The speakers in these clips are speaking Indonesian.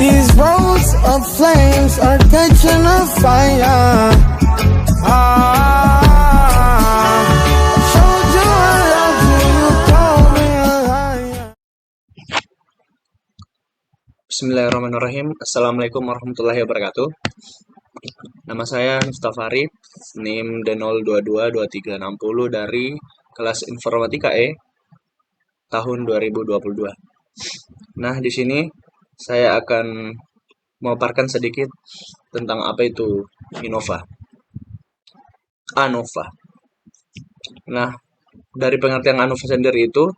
These roads of flames are catching a fire. Showed you I love you, you called me a liar. Bismillahirrahmanirrahim. Assalamualaikum warahmatullahi wabarakatuh. Nama saya Mustafa Arif, NIM D0222360 dari kelas Informatika E tahun 2022. Nah, di sini saya akan memaparkan sedikit tentang apa itu ANOVA. Nah, dari pengertian ANOVA sendiri itu,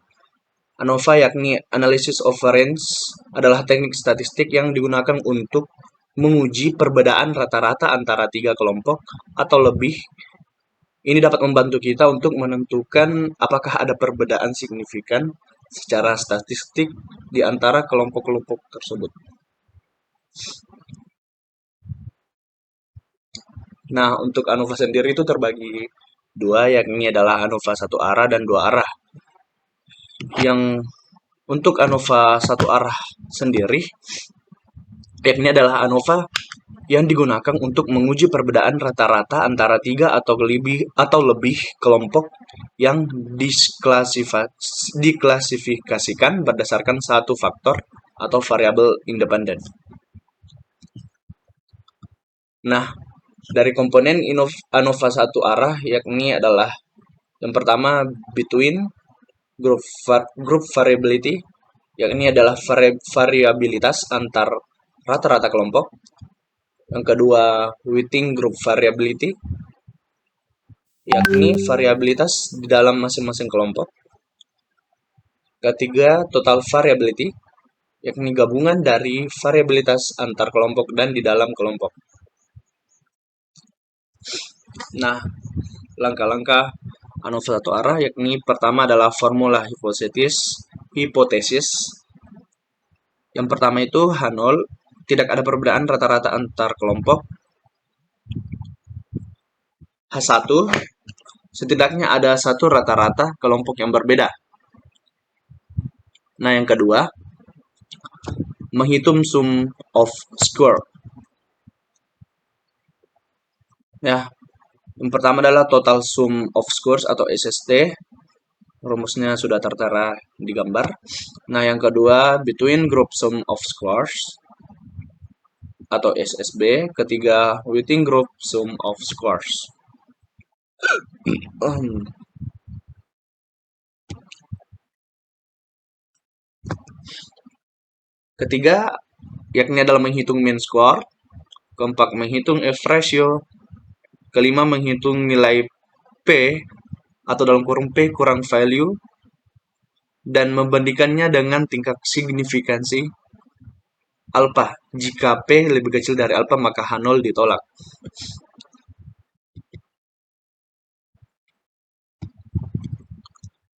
ANOVA yakni Analysis of Variance adalah teknik statistik yang digunakan untuk menguji perbedaan rata-rata antara tiga kelompok atau lebih. Ini dapat membantu kita untuk menentukan apakah ada perbedaan signifikan secara statistik di antara kelompok-kelompok tersebut. Nah, untuk ANOVA sendiri itu terbagi dua, yakni adalah ANOVA satu arah dan dua arah. Yang untuk ANOVA satu arah sendiri, yakni adalah ANOVA yang digunakan untuk menguji perbedaan rata-rata antara tiga atau lebih kelompok yang diklasifikasikan berdasarkan satu faktor atau variabel independen. Nah, dari komponen ANOVA satu arah yakni adalah yang pertama between group variability, yakni adalah variabilitas antar rata-rata kelompok. Yang kedua, within group variability, yakni variabilitas di dalam masing-masing kelompok. Ketiga, total variability, yakni gabungan dari variabilitas antar kelompok dan di dalam kelompok. Nah, langkah-langkah ANOVA satu arah yakni pertama adalah formula hipotesis. Yang pertama itu H0, tidak ada perbedaan rata-rata antar kelompok. H1, setidaknya ada satu rata-rata kelompok yang berbeda. Nah, yang kedua, menghitung sum of square. Ya, yang pertama adalah total sum of squares atau SST. Rumusnya sudah tertera di gambar. Nah, yang kedua, between group sum of squares atau SSB. Ketiga, within group sum of squares. Ketiga, yakni adalah menghitung mean square. Keempat, menghitung F ratio. Kelima, menghitung nilai P atau dalam kurung P kurang value dan membandingkannya dengan tingkat signifikansi alpha. Jika P lebih kecil dari alpha, maka H0 ditolak.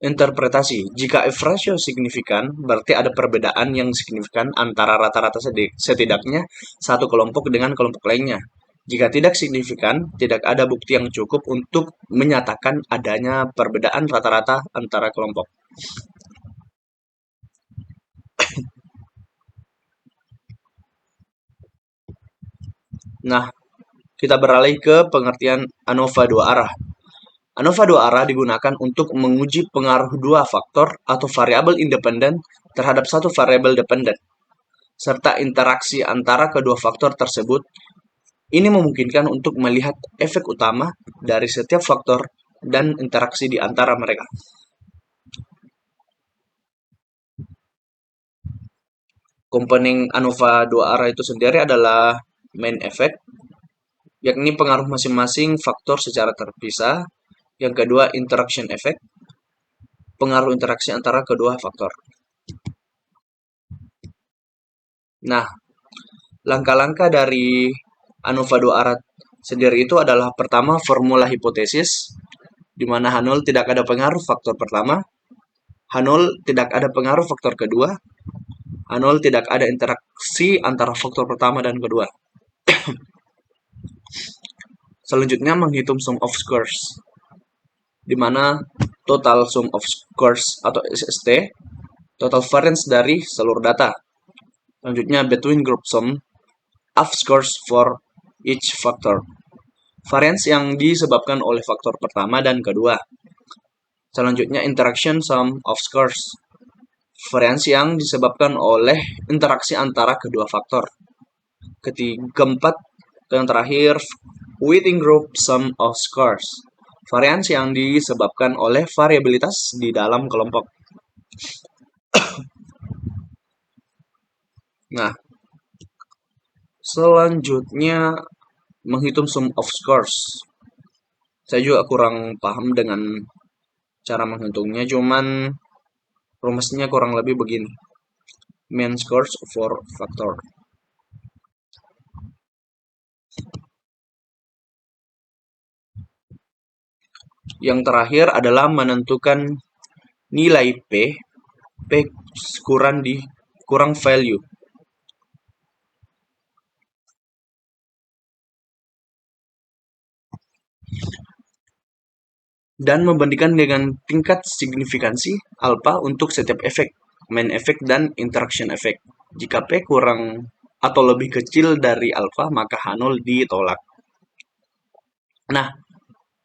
Interpretasi. Jika F ratio signifikan, berarti ada perbedaan yang signifikan antara rata-rata setidaknya satu kelompok dengan kelompok lainnya. Jika tidak signifikan, tidak ada bukti yang cukup untuk menyatakan adanya perbedaan rata-rata antara kelompok. Nah, kita beralih ke pengertian ANOVA dua arah. ANOVA dua arah digunakan untuk menguji pengaruh dua faktor atau variabel independen terhadap satu variabel dependen, serta interaksi antara kedua faktor tersebut. Ini memungkinkan untuk melihat efek utama dari setiap faktor dan interaksi di antara mereka. Komponen ANOVA dua arah itu sendiri adalah main effect, yakni pengaruh masing-masing faktor secara terpisah. Yang kedua, interaction effect, pengaruh interaksi antara kedua faktor. Nah, langkah-langkah dari ANOVA dua arah sendiri itu adalah pertama, formula hipotesis, di mana H0 tidak ada pengaruh faktor pertama, H0 tidak ada pengaruh faktor kedua, H0 tidak ada interaksi antara faktor pertama dan kedua. Selanjutnya, menghitung sum of squares, di mana total sum of squares atau SST, total variance dari seluruh data. Selanjutnya, between group sum of scores for each factor. Variance yang disebabkan oleh faktor pertama dan kedua. Selanjutnya, interaction sum of scores. Variance yang disebabkan oleh interaksi antara kedua faktor. Keempat, yang terakhir, within group sum of scores. Variance yang disebabkan oleh variabilitas di dalam kelompok. Nah, selanjutnya menghitung sum of scores. Saya juga kurang paham dengan cara menghitungnya, cuman rumusnya kurang lebih begini. Mean scores for factor. Yang terakhir adalah menentukan nilai P kurang value. Dan membandingkan dengan tingkat signifikansi alpha untuk setiap efek, main effect dan interaction effect. Jika P kurang atau lebih kecil dari alpha, maka H0 ditolak. Nah,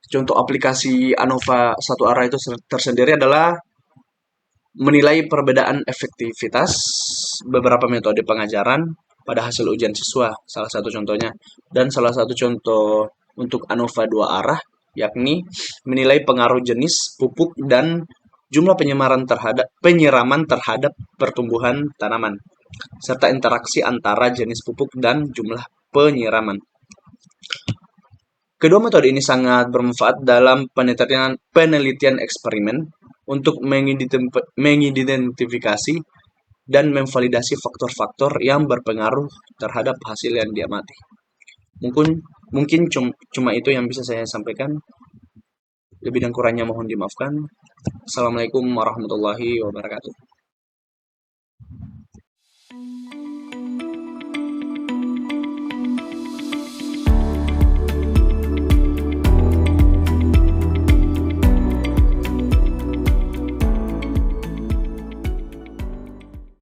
contoh aplikasi ANOVA satu arah itu tersendiri adalah menilai perbedaan efektivitas beberapa metode pengajaran pada hasil ujian siswa, salah satu contohnya. Dan salah satu contoh untuk ANOVA dua arah, yakni menilai pengaruh jenis pupuk dan jumlah penyiraman terhadap pertumbuhan tanaman, serta interaksi antara jenis pupuk dan jumlah penyiraman. Kedua metode ini sangat bermanfaat dalam penelitian eksperimen untuk mengidentifikasi dan memvalidasi faktor-faktor yang berpengaruh terhadap hasil yang diamati. Mungkin cuma itu yang bisa saya sampaikan. Lebih dan kurangnya mohon dimaafkan. Assalamualaikum warahmatullahi wabarakatuh.